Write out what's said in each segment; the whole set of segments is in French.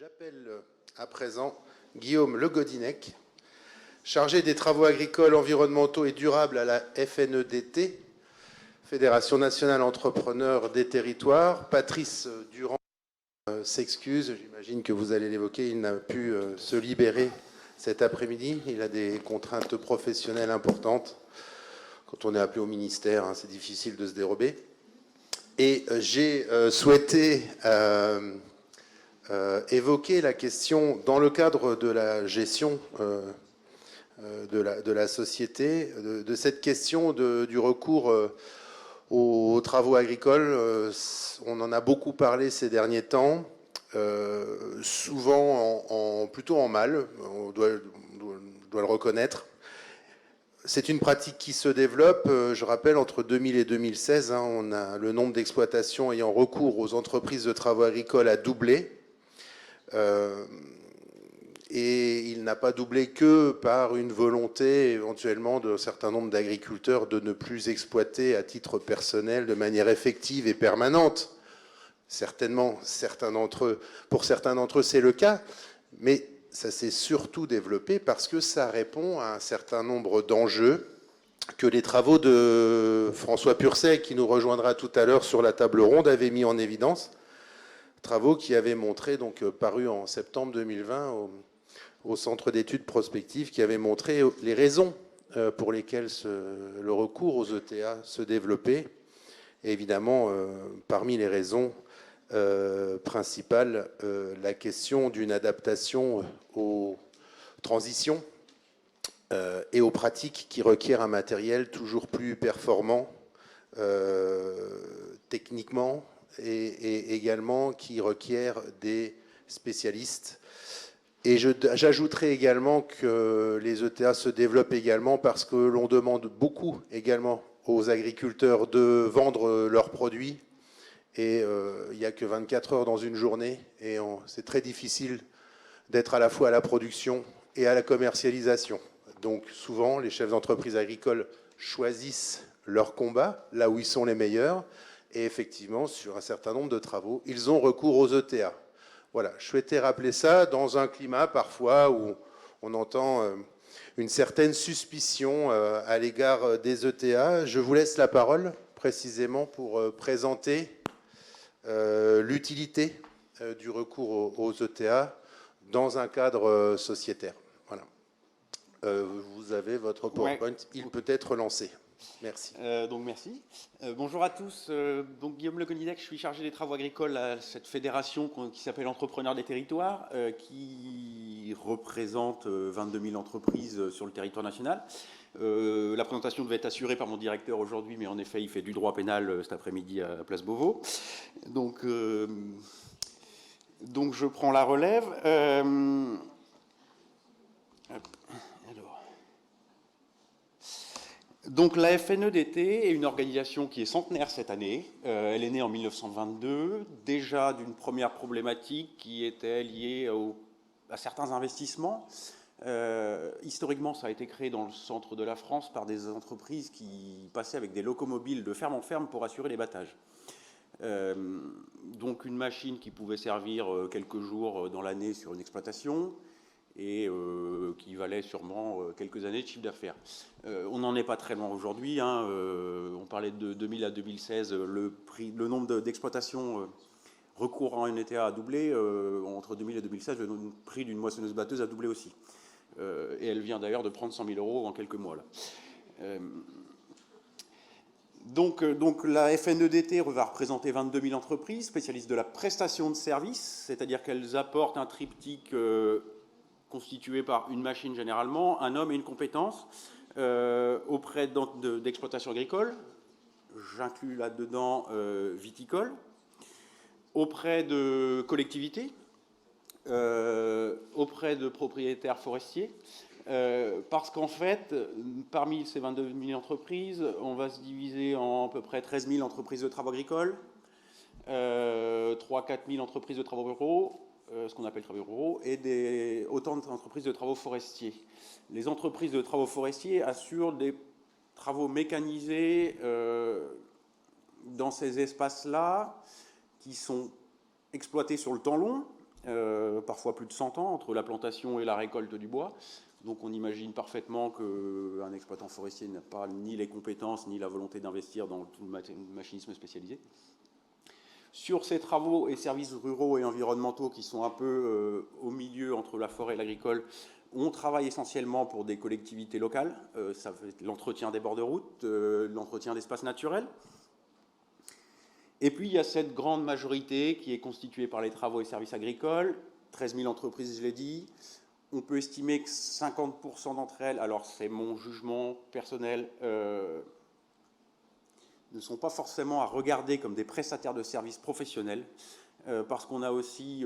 J'appelle à présent Guillaume Le Godinec, chargé des travaux agricoles, environnementaux et durables à la FNEDT, Fédération nationale entrepreneurs des territoires. Patrice Durand s'excuse, j'imagine que vous allez l'évoquer, il n'a pu se libérer cet après-midi. Il a des contraintes professionnelles importantes. Quand on est appelé au ministère, c'est difficile de se dérober. Et j'ai souhaité évoquer la question, dans le cadre de la gestion de la société, de cette question du recours aux travaux agricoles. On en a beaucoup parlé ces derniers temps, souvent plutôt en mal, on doit le reconnaître. C'est une pratique qui se développe. Je rappelle, entre 2000 et 2016, on a le nombre d'exploitations ayant recours aux entreprises de travaux agricoles a doublé. Et il n'a pas doublé que par une volonté éventuellement d'un certain nombre d'agriculteurs de ne plus exploiter à titre personnel de manière effective et permanente. Certainement, pour certains d'entre eux, c'est le cas, mais ça s'est surtout développé parce que ça répond à un certain nombre d'enjeux que les travaux de François Purcey, qui nous rejoindra tout à l'heure sur la table ronde, avaient mis en évidence. Travaux qui avaient montré, donc parus en septembre 2020 au Centre d'études prospectives, qui avaient montré les raisons pour lesquelles le recours aux ETA se développait. Et évidemment, parmi les raisons principales, la question d'une adaptation aux transitions et aux pratiques qui requièrent un matériel toujours plus performant techniquement, et également qui requiert des spécialistes. Et j'ajouterai également que les ETA se développent également parce que l'on demande beaucoup également aux agriculteurs de vendre leurs produits. Et il n'y a que 24 heures dans une journée. Et c'est très difficile d'être à la fois à la production et à la commercialisation. Donc souvent, les chefs d'entreprise agricoles choisissent leur combat, là où ils sont les meilleurs. Et effectivement, sur un certain nombre de travaux, ils ont recours aux ETA. Voilà, je souhaitais rappeler ça dans un climat parfois où on entend une certaine suspicion à l'égard des ETA. Je vous laisse la parole précisément pour présenter l'utilité du recours aux ETA dans un cadre sociétaire. Voilà. Vous avez votre PowerPoint, il peut être lancé. Merci. Donc merci. Bonjour à tous. Donc Guillaume Le Godinec, je suis chargé des travaux agricoles à cette fédération qui s'appelle Entrepreneurs des territoires, qui représente 22 000 entreprises sur le territoire national. La présentation devait être assurée par mon directeur aujourd'hui, mais en effet, il fait du droit pénal cet après-midi à Place Beauvau. Donc je prends la relève. Donc la FNEDT est une organisation qui est centenaire cette année. Elle est née en 1922, déjà d'une première problématique qui était liée à certains investissements. Historiquement, ça a été créé dans le centre de la France par des entreprises qui passaient avec des locomobiles de ferme en ferme pour assurer les battages. Donc une machine qui pouvait servir quelques jours dans l'année sur une exploitation, et qui valait sûrement quelques années de chiffre d'affaires. On n'en est pas très loin aujourd'hui. On parlait de 2000 à 2016, le nombre d'exploitations recourant à une ETA a doublé. Entre 2000 et 2016, le prix d'une moissonneuse-batteuse a doublé aussi. Et elle vient d'ailleurs de prendre 100 000 € en quelques mois. Là. Donc la FNEDT va représenter 22 000 entreprises, spécialistes de la prestation de services, c'est-à-dire qu'elles apportent un triptyque constitué par une machine généralement, un homme et une compétence, auprès d'exploitations agricoles, j'inclus là-dedans viticole, auprès de collectivités, auprès de propriétaires forestiers, parce qu'en fait, parmi ces 22 000 entreprises, on va se diviser en à peu près 13 000 entreprises de travaux agricoles, 3 4 000 entreprises de travaux ruraux, ce qu'on appelle travaux ruraux, et autant d'entreprises de travaux forestiers. Les entreprises de travaux forestiers assurent des travaux mécanisés dans ces espaces-là qui sont exploités sur le temps long, parfois plus de 100 ans entre la plantation et la récolte du bois. Donc on imagine parfaitement qu'un exploitant forestier n'a pas ni les compétences ni la volonté d'investir dans tout le machinisme spécialisé. Sur ces travaux et services ruraux et environnementaux qui sont un peu au milieu entre la forêt et l'agricole, on travaille essentiellement pour des collectivités locales. Ça va être l'entretien des bords de route, l'entretien d'espaces naturels. Et puis il y a cette grande majorité qui est constituée par les travaux et services agricoles, 13 000 entreprises, je l'ai dit. On peut estimer que 50% d'entre elles, alors c'est mon jugement personnel, ne sont pas forcément à regarder comme des prestataires de services professionnels, parce qu'on a aussi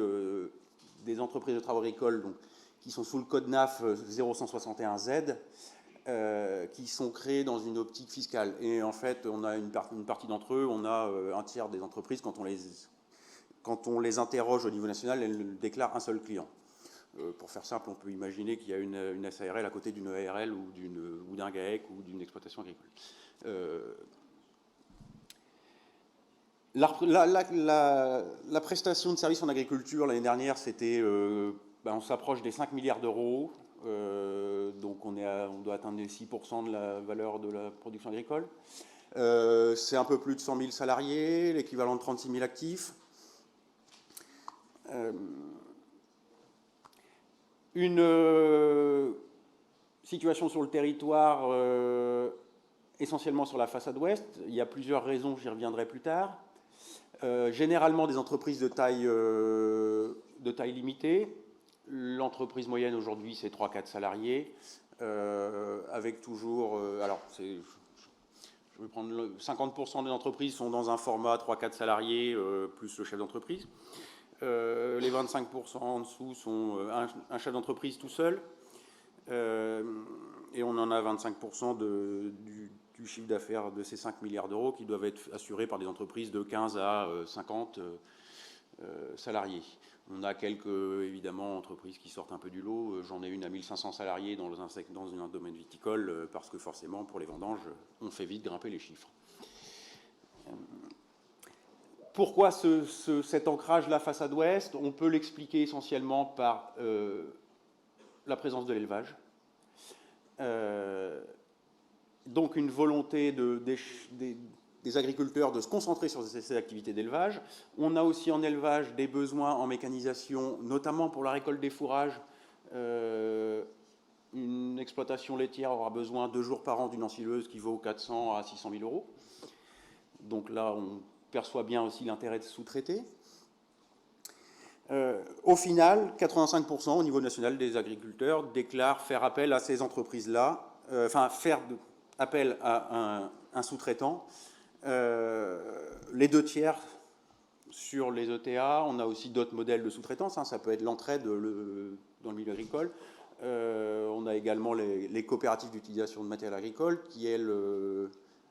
des entreprises de travaux agricoles donc, qui sont sous le code NAF 0161Z, qui sont créées dans une optique fiscale. Et en fait, on a une partie d'entre eux, on a un tiers des entreprises, quand on les interroge au niveau national, elles déclarent un seul client. Pour faire simple, on peut imaginer qu'il y a une SARL à côté d'une ARL ou d'un GAEC ou d'une exploitation agricole. La prestation de services en agriculture l'année dernière, c'était, on s'approche des 5 milliards d'euros, donc on doit atteindre les 6% de la valeur de la production agricole. C'est un peu plus de 100 000 salariés, l'équivalent de 36 000 actifs. Une situation sur le territoire essentiellement sur la façade ouest. Il y a plusieurs raisons, j'y reviendrai plus tard. Généralement des entreprises de taille limitée. L'entreprise moyenne aujourd'hui c'est 3-4 salariés, avec toujours... je vais prendre 50% des entreprises sont dans un format 3-4 salariés plus le chef d'entreprise. Les 25% en dessous sont un chef d'entreprise tout seul. Et on en a 25% du chiffre d'affaires de ces 5 milliards d'euros qui doivent être assurés par des entreprises de 15 à 50 salariés. On a quelques, évidemment, entreprises qui sortent un peu du lot. J'en ai une à 1500 salariés dans un domaine viticole, parce que forcément, pour les vendanges, on fait vite grimper les chiffres. Pourquoi cet ancrage-là façade ouest? On peut l'expliquer essentiellement par la présence de l'élevage. Donc une volonté des agriculteurs de se concentrer sur ces activités d'élevage. On a aussi en élevage des besoins en mécanisation, notamment pour la récolte des fourrages. Une exploitation laitière aura besoin 2 jours par an d'une ensileuse qui vaut 400 à 600 000 euros. Donc là, on perçoit bien aussi l'intérêt de sous-traiter. Au final, 85% au niveau national des agriculteurs déclarent faire appel à ces entreprises-là, faire appel à un sous-traitant. Les 2 tiers sur les ETA, on a aussi d'autres modèles de sous-traitance, ça peut être l'entraide dans le milieu agricole. On a également les coopératives d'utilisation de matériel agricole qui, elles,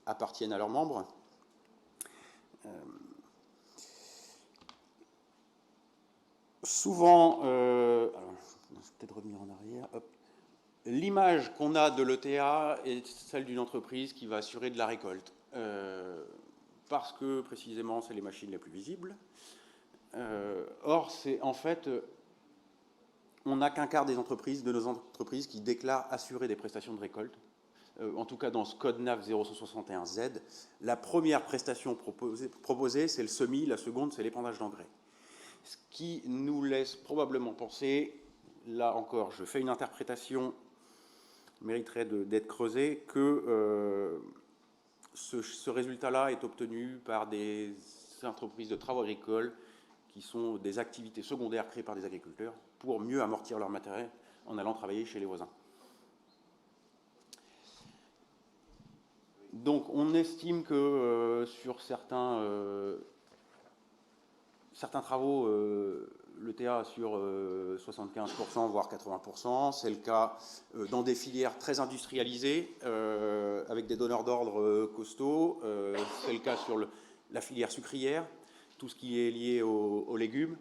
appartiennent à leurs membres. Souvent, alors, je vais peut-être revenir en arrière. L'image qu'on a de l'ETA est celle d'une entreprise qui va assurer de la récolte. Parce que, précisément, c'est les machines les plus visibles. Or, c'est en fait, on n'a qu'un quart de nos entreprises qui déclarent assurer des prestations de récolte. En tout cas, dans ce code NAF 0161Z, la première prestation proposée, c'est le semis, la seconde, c'est l'épandage d'engrais. Ce qui nous laisse probablement penser, là encore, je fais une interprétation, mériterait d'être creusée, que ce résultat-là est obtenu par des entreprises de travaux agricoles qui sont des activités secondaires créées par des agriculteurs pour mieux amortir leur matériel en allant travailler chez les voisins. Donc on estime que sur certains travaux, l'ETA assure 75%, voire 80%. C'est le cas dans des filières très industrialisées, avec des donneurs d'ordre costauds. C'est le cas sur la filière sucrière, tout ce qui est lié aux légumes.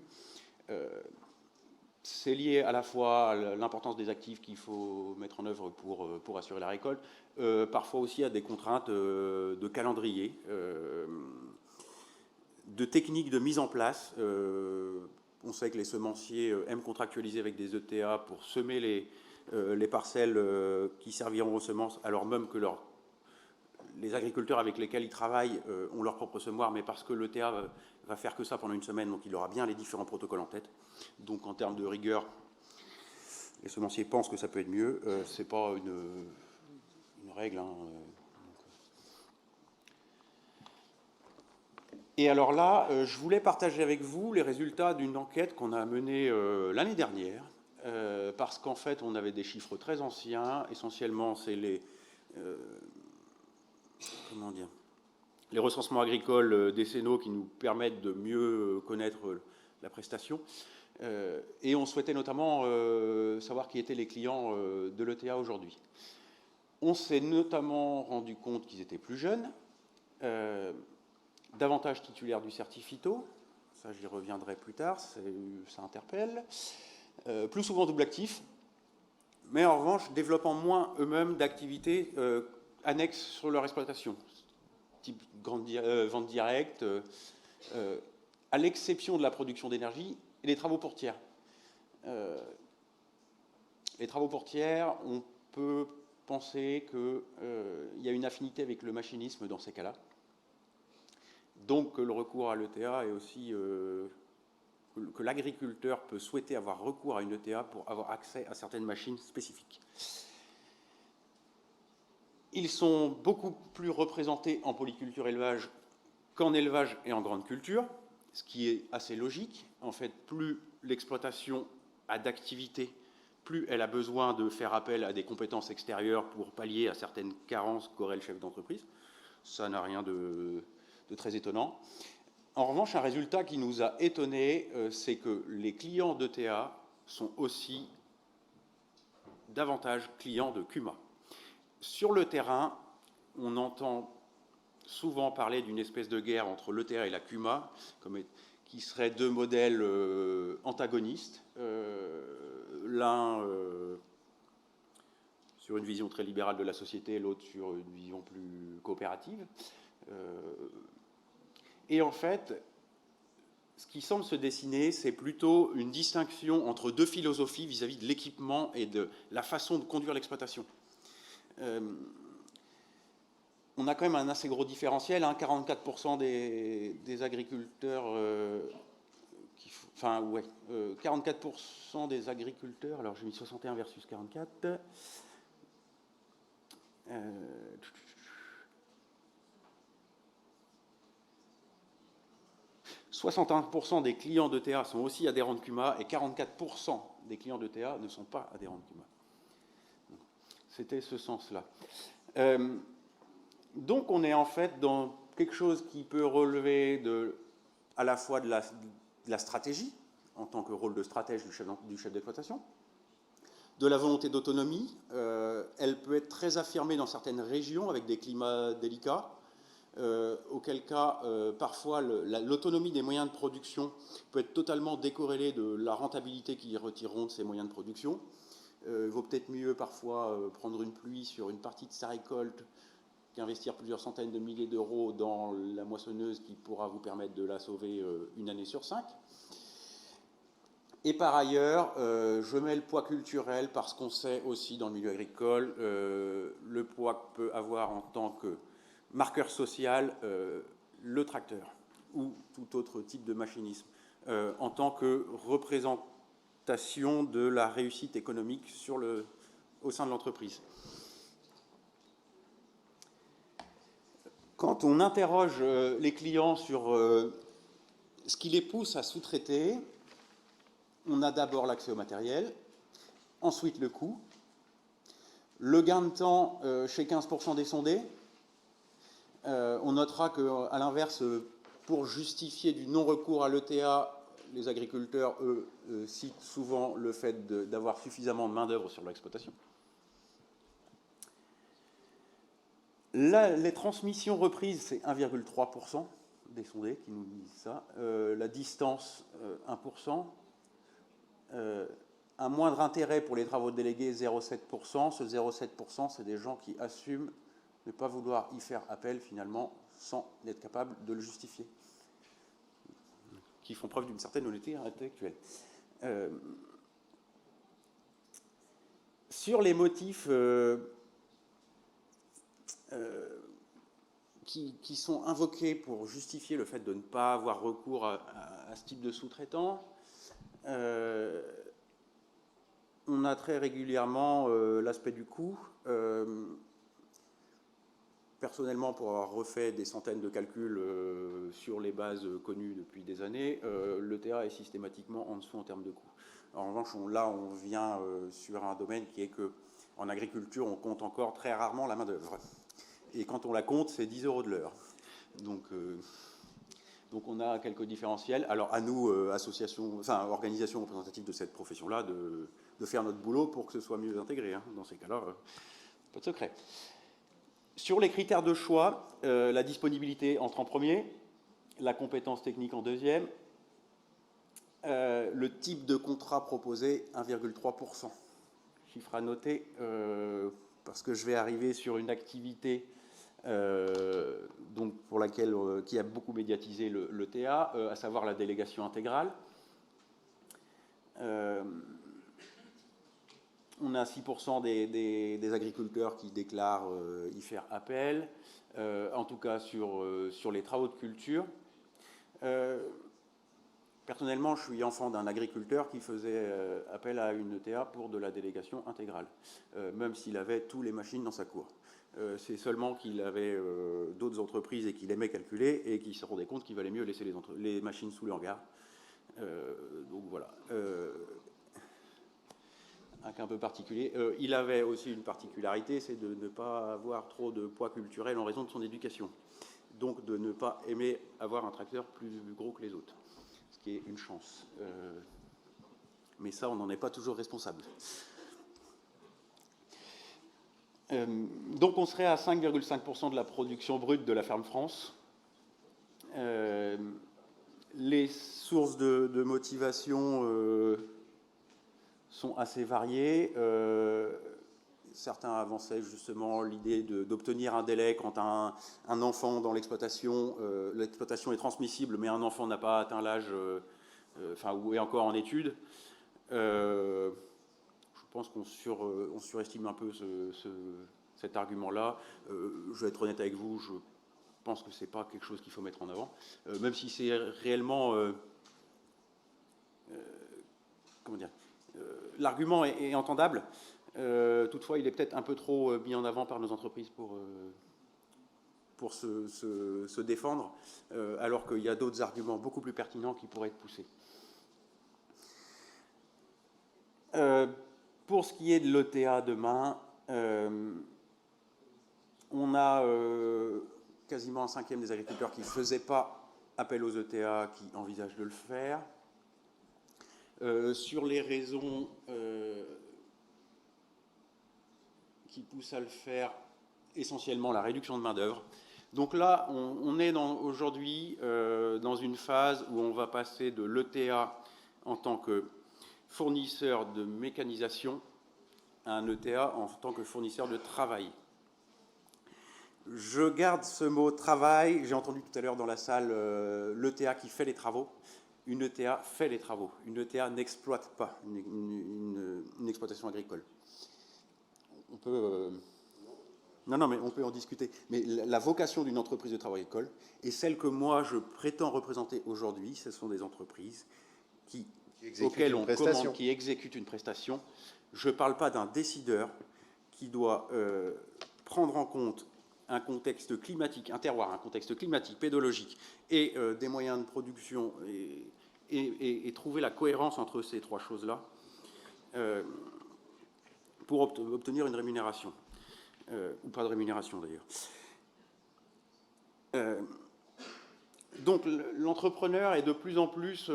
C'est lié à la fois à l'importance des actifs qu'il faut mettre en œuvre pour assurer la récolte, parfois aussi à des contraintes de calendrier, de techniques de mise en place. On sait que les semenciers aiment contractualiser avec des ETA pour semer les parcelles qui serviront aux semences, alors même que les agriculteurs avec lesquels ils travaillent ont leur propre semoir, mais parce que l'ETA va faire que ça pendant une semaine, donc il aura bien les différents protocoles en tête. Donc en termes de rigueur, les semenciers pensent que ça peut être mieux. Ce n'est pas une règle. Hein. Et alors là, je voulais partager avec vous les résultats d'une enquête qu'on a menée l'année dernière, parce qu'en fait, on avait des chiffres très anciens. Essentiellement, c'est les recensements agricoles décennaux qui nous permettent de mieux connaître la prestation. Et on souhaitait notamment savoir qui étaient les clients de l'ETA aujourd'hui. On s'est notamment rendu compte qu'ils étaient plus jeunes, davantage titulaires du certificato, ça j'y reviendrai plus tard, ça interpelle, plus souvent double actif, mais en revanche développant moins eux-mêmes d'activités annexes sur leur exploitation, type vente directe, à l'exception de la production d'énergie et des travaux pour tiers. Les travaux pour tiers, on peut penser qu'il y a une affinité avec le machinisme dans ces cas-là. Donc le recours à l'ETA est aussi que l'agriculteur peut souhaiter avoir recours à une ETA pour avoir accès à certaines machines spécifiques. Ils sont beaucoup plus représentés en polyculture élevage qu'en élevage et en grande culture, ce qui est assez logique. En fait, plus l'exploitation a d'activité, plus elle a besoin de faire appel à des compétences extérieures pour pallier à certaines carences qu'aurait le chef d'entreprise. Ça n'a rien de très étonnant. En revanche, un résultat qui nous a étonnés, c'est que les clients d'ETA sont aussi davantage clients de CUMA. Sur le terrain, on entend souvent parler d'une espèce de guerre entre l'ETA et la CUMA, qui seraient deux modèles antagonistes. L'un sur une vision très libérale de la société, l'autre sur une vision plus coopérative. Et en fait, ce qui semble se dessiner, c'est plutôt une distinction entre deux philosophies vis-à-vis de l'équipement et de la façon de conduire l'exploitation. On a quand même un assez gros différentiel, hein, 44% des agriculteurs, 44% des agriculteurs, alors j'ai mis 61 versus 44, 61% des clients d'ETA sont aussi adhérents de CUMA et 44% des clients d'ETA ne sont pas adhérents de CUMA. C'était ce sens-là. Donc on est en fait dans quelque chose qui peut relever à la fois de la stratégie, en tant que rôle de stratège du chef d'exploitation, de la volonté d'autonomie. Elle peut être très affirmée dans certaines régions avec des climats délicats, auquel cas, parfois, l'autonomie des moyens de production peut être totalement décorrélée de la rentabilité qu'ils retireront de ces moyens de production. Il vaut peut-être mieux, parfois, prendre une pluie sur une partie de sa récolte qu'investir plusieurs centaines de milliers d'euros dans la moissonneuse qui pourra vous permettre de la sauver une année sur 5. Et par ailleurs, je mets le poids culturel parce qu'on sait aussi dans le milieu agricole le poids que peut avoir en tant que marqueur social le tracteur ou tout autre type de machinisme en tant que représentation de la réussite économique au sein de l'entreprise. Quand on interroge les clients sur ce qui les pousse à sous-traiter, on a d'abord l'accès au matériel, ensuite le coût, le gain de temps chez 15% des sondés. On notera qu'à l'inverse, pour justifier du non-recours à l'ETA, les agriculteurs, eux, citent souvent le fait d'avoir suffisamment de main-d'œuvre sur l'exploitation. Les transmissions reprises, c'est 1,3% des sondés qui nous disent ça. La distance, 1%. Un moindre intérêt pour les travaux délégués, 0,7%. Ce 0,7%, c'est des gens qui assument ne pas vouloir y faire appel, finalement, sans être capable de le justifier. qui font preuve d'une certaine honnêteté intellectuelle. Sur les motifs qui sont invoqués pour justifier le fait de ne pas avoir recours à ce type de sous-traitant, on a très régulièrement l'aspect du coût. Personnellement, pour avoir refait des centaines de calculs sur les bases connues depuis des années, l'ETA est systématiquement en dessous en termes de coût. En revanche, là, on vient sur un domaine qui est qu'en agriculture, on compte encore très rarement la main-d'œuvre. Et quand on la compte, c'est 10 € de l'heure. Donc on a quelques différentiels. Alors à nous, organisations représentatives de cette profession-là, de faire notre boulot pour que ce soit mieux intégré. Hein. Dans ces cas-là, pas de secret. Sur les critères de choix, la disponibilité entre en premier, la compétence technique en deuxième, le type de contrat proposé, 1,3%. Chiffre à noter, parce que je vais arriver sur une activité donc pour laquelle, qui a beaucoup médiatisé l'ETA, à savoir la délégation intégrale. On a 6% des agriculteurs qui déclarent y faire appel, en tout cas sur les travaux de culture. Personnellement, je suis enfant d'un agriculteur qui faisait appel à une ETA pour de la délégation intégrale, même s'il avait toutes les machines dans sa cour. C'est seulement qu'il avait d'autres entreprises et qu'il aimait calculer et qu'il se rendait compte qu'il valait mieux laisser les machines sous le hangar. Donc voilà. Un cas un peu particulier. Il avait aussi une particularité, c'est de ne pas avoir trop de poids culturel en raison de son éducation. Donc de ne pas aimer avoir un tracteur plus gros que les autres. Ce qui est une chance. Mais ça, on n'en est pas toujours responsable. Donc on serait à 5,5% de la production brute de la ferme France. Les sources de motivation sont assez variées. Certains avançaient justement l'idée d'obtenir un délai quand un enfant dans l'exploitation est transmissible, mais un enfant n'a pas atteint l'âge, ou est encore en études. Je pense qu'on surestime un peu cet argument-là. Je vais être honnête avec vous, je pense que ce n'est pas quelque chose qu'il faut mettre en avant, même si c'est réellement... comment dire, l'argument est entendable. Toutefois, il est peut-être un peu trop mis en avant par nos entreprises pour se défendre, alors qu'il y a d'autres arguments beaucoup plus pertinents qui pourraient être poussés. Pour ce qui est de l'ETA demain, on a quasiment un cinquième des agriculteurs qui ne faisaient pas appel aux ETA, qui envisagent de le faire. Sur les raisons qui poussent à le faire, essentiellement la réduction de main-d'œuvre. Donc là, on est aujourd'hui dans une phase où on va passer de l'ETA en tant que fournisseur de mécanisation à un ETA en tant que fournisseur de travail. Je garde ce mot travail. J'ai entendu tout à l'heure dans la salle l'ETA qui fait les travaux. Une ETA fait les travaux. Une ETA n'exploite pas une exploitation agricole. On peut... Non, mais on peut en discuter. Mais la vocation d'une entreprise de travail agricole et celle que moi je prétends représenter aujourd'hui, ce sont des entreprises auxquelles on commande, qui exécutent une prestation. Je ne parle pas d'un décideur qui doit prendre en compte un contexte climatique, un terroir, un contexte climatique, pédologique et des moyens de production et trouver la cohérence entre ces trois choses-là pour obtenir une rémunération. Ou pas de rémunération d'ailleurs. Donc l'entrepreneur est de plus en plus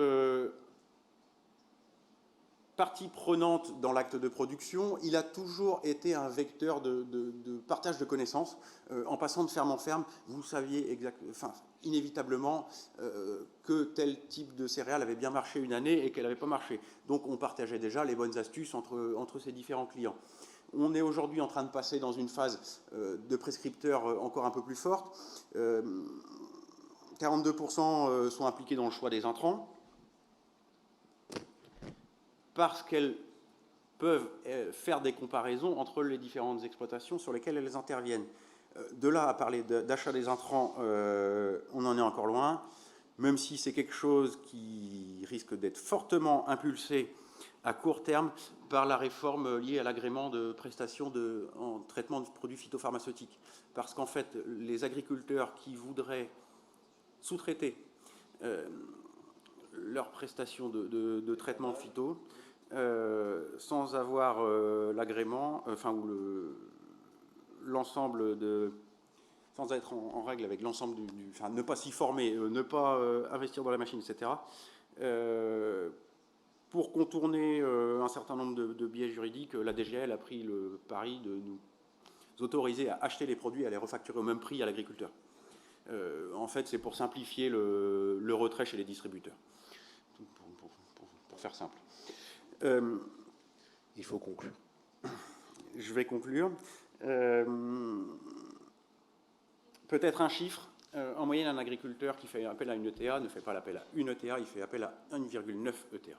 partie prenante dans l'acte de production. Il a toujours été un vecteur de partage de connaissances. En passant de ferme en ferme, vous saviez inévitablement que tel type de céréales avait bien marché une année et qu'elle n'avait pas marché. Donc on partageait déjà les bonnes astuces entre ces différents clients. On est aujourd'hui en train de passer dans une phase de prescripteurs encore un peu plus forte. 42% sont impliqués dans le choix des intrants. parce qu'elles peuvent faire des comparaisons entre les différentes exploitations sur lesquelles elles interviennent. De là à parler d'achat des intrants, on en est encore loin, même si c'est quelque chose qui risque d'être fortement impulsé à court terme par la réforme liée à l'agrément de prestations en traitement de produits phytopharmaceutiques. Parce qu'en fait, les agriculteurs qui voudraient sous-traiter leurs prestations de traitement phyto, sans avoir l'agrément, ou l'ensemble sans être en règle avec l'ensemble ne pas s'y former, ne pas investir dans la machine, etc. Pour contourner un certain nombre de biais juridiques, la DGL a pris le pari de nous autoriser à acheter les produits et à les refacturer au même prix à l'agriculteur. En fait, c'est pour simplifier le retrait chez les distributeurs, pour faire simple. Il faut conclure. Je vais conclure. Peut-être un chiffre. En moyenne, un agriculteur qui fait appel à une ETA ne fait pas l'appel à une ETA, il fait appel à 1,9 ETA.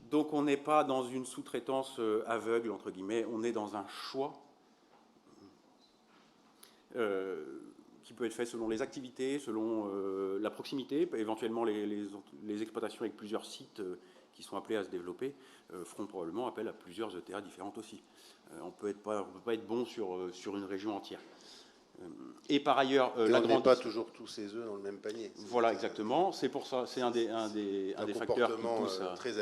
Donc on n'est pas dans une sous-traitance aveugle, entre guillemets, on est dans un choix qui peut être fait selon les activités, selon la proximité, éventuellement les exploitations avec plusieurs sites qui sont appelés à se développer feront probablement appel à plusieurs ETA différentes aussi. On ne peut pas être bon sur une région entière. Et par ailleurs, on ne met pas toujours tous ses œufs dans le même panier. Voilà, exactement. C'est pour ça, c'est un des facteurs qui pousse à... très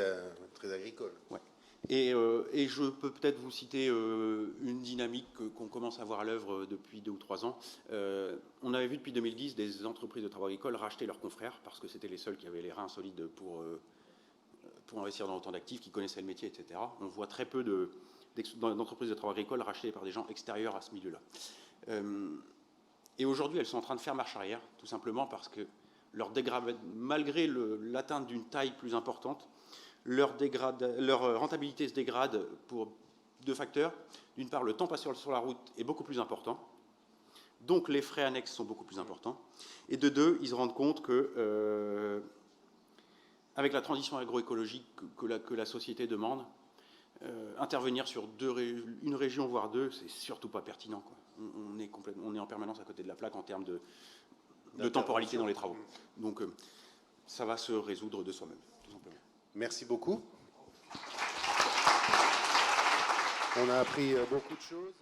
agricole. Ouais. Et je peux peut-être vous citer une dynamique qu'on commence à voir à l'œuvre depuis 2 ou 3 ans. On avait vu depuis 2010 des entreprises de travaux agricoles racheter leurs confrères parce que c'était les seuls qui avaient les reins solides pour investir dans autant d'actifs, qui connaissaient le métier, etc. On voit très peu d'entreprises de travaux agricoles rachetées par des gens extérieurs à ce milieu-là. Et aujourd'hui, elles sont en train de faire marche arrière, tout simplement parce que malgré l'atteinte d'une taille plus importante, leur rentabilité se dégrade pour 2 facteurs. D'une part, le temps passé sur la route est beaucoup plus important, donc les frais annexes sont beaucoup plus importants. Et de 2, ils se rendent compte que, avec la transition agroécologique que la société demande, intervenir sur une région, voire 2, c'est surtout pas pertinent, quoi. On est en permanence à côté de la plaque en termes de temporalité dans les travaux. Donc, ça va se résoudre de soi-même, tout simplement. Merci beaucoup. On a appris beaucoup de choses.